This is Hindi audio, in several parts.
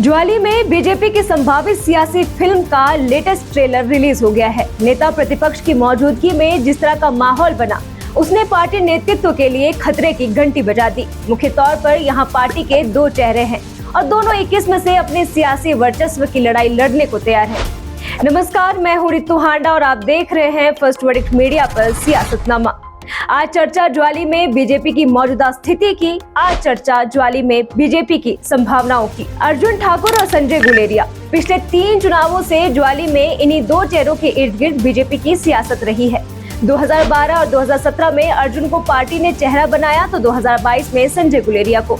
ज्वाली में बीजेपी की संभावित सियासी फिल्म का लेटेस्ट ट्रेलर रिलीज हो गया है। नेता प्रतिपक्ष की मौजूदगी में जिस तरह का माहौल बना, उसने पार्टी नेतृत्व के लिए खतरे की घंटी बजा दी। मुख्य तौर पर यहां पार्टी के दो चेहरे हैं और दोनों 21 में से अपने सियासी वर्चस्व की लड़ाई लड़ने को तैयार हैं। नमस्कार, मैं हूं रितु हांडा और आप देख रहे हैं फर्स्ट वर्डिक्ट मीडिया पर सियासतनामा। आज चर्चा ज्वाली में बीजेपी की मौजूदा स्थिति की, आज चर्चा ज्वाली में बीजेपी की संभावनाओं की। अर्जुन ठाकुर और संजय गुलेरिया। पिछले 3 चुनावों से ज्वाली में इन्हीं दो चेहरों के इर्द गिर्द बीजेपी की सियासत रही है। 2012 और 2017 में अर्जुन को पार्टी ने चेहरा बनाया तो 2022 में संजय गुलेरिया को।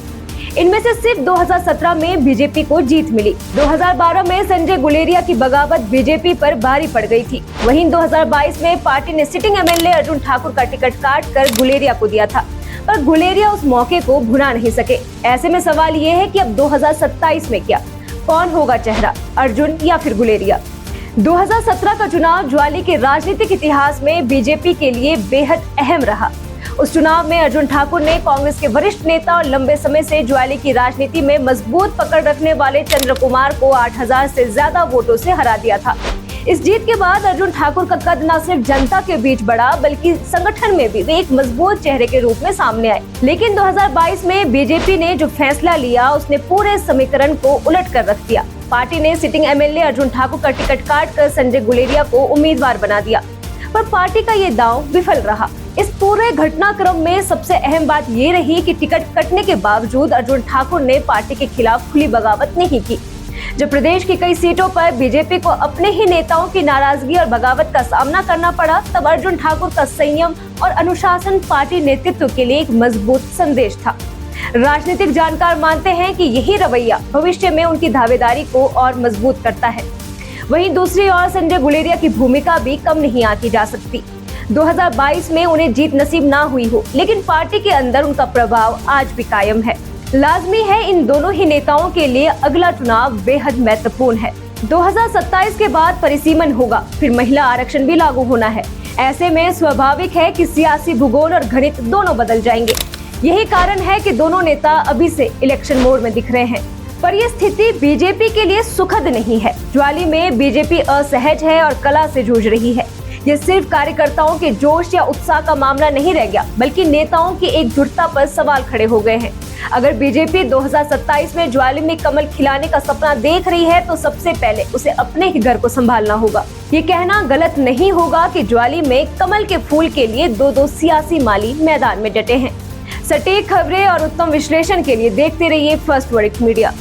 इनमें से सिर्फ 2017 में बीजेपी को जीत मिली। 2012 में संजय गुलेरिया की बगावत बीजेपी पर भारी पड़ गई थी। वहीं 2022 में पार्टी ने सिटिंग एमएलए अर्जुन ठाकुर का टिकट काट कर गुलेरिया को दिया था, पर गुलेरिया उस मौके को भुना नहीं सके। ऐसे में सवाल ये है कि अब 2027 में क्या, कौन होगा चेहरा, अर्जुन या फिर गुलेरिया? 2017 का चुनाव ज्वाली के राजनीतिक इतिहास में बीजेपी के लिए बेहद अहम रहा। उस चुनाव में अर्जुन ठाकुर ने कांग्रेस के वरिष्ठ नेता और लंबे समय से ज्वाली की राजनीति में मजबूत पकड़ रखने वाले चंद्र कुमार को 8000 से ज्यादा वोटों से हरा दिया था। इस जीत के बाद अर्जुन ठाकुर का कद न सिर्फ जनता के बीच बढ़ा, बल्कि संगठन में भी वे एक मजबूत चेहरे के रूप में सामने आए। लेकिन 2022 में बीजेपी ने जो फैसला लिया, उसने पूरे समीकरण को उलट कर रख दिया। पार्टी ने सिटिंग एमएलए अर्जुन ठाकुर का टिकट काट कर संजय गुलेरिया को उम्मीदवार बना दिया, पर पार्टी का ये दांव विफल रहा। इस पूरे घटनाक्रम में सबसे अहम बात ये रही कि टिकट कटने के बावजूद अर्जुन ठाकुर ने पार्टी के खिलाफ खुली बगावत नहीं की। जब प्रदेश की कई सीटों पर बीजेपी को अपने ही नेताओं की नाराजगी और बगावत का सामना करना पड़ा, तब अर्जुन ठाकुर का संयम और अनुशासन पार्टी नेतृत्व के लिए एक मजबूत संदेश था। राजनीतिक जानकार मानते हैं कि यही रवैया भविष्य में उनकी दावेदारी को और मजबूत करता है। वहीं दूसरी ओर संजय गुलेरिया की भूमिका भी कम नहीं आंकी जा सकती। 2022 में उन्हें जीत नसीब ना हुई हो, लेकिन पार्टी के अंदर उनका प्रभाव आज भी कायम है। लाजमी है इन दोनों ही नेताओं के लिए अगला चुनाव बेहद महत्वपूर्ण है। 2027 के बाद परिसीमन होगा, फिर महिला आरक्षण भी लागू होना है। ऐसे में स्वाभाविक है कि सियासी भूगोल और गणित दोनों बदल जाएंगे। यही कारण है कि दोनों नेता अभी से इलेक्शन मोड में दिख रहे हैं, पर यह स्थिति बीजेपी के लिए सुखद नहीं है। ज्वाली में बीजेपी असहज है और कला से जूझ रही है। ये सिर्फ कार्यकर्ताओं के जोश या उत्साह का मामला नहीं रह गया, बल्कि नेताओं की एकजुटता पर सवाल खड़े हो गए हैं। अगर बीजेपी 2027 में ज्वाली में कमल खिलाने का सपना देख रही है, तो सबसे पहले उसे अपने ही घर को संभालना होगा। ये कहना गलत नहीं होगा कि ज्वाली में कमल के फूल के लिए दो सियासी माली मैदान में डटे हैं। सटीक खबरें और उत्तम विश्लेषण के लिए देखते रहिए फर्स्ट वर्डिक्ट मीडिया।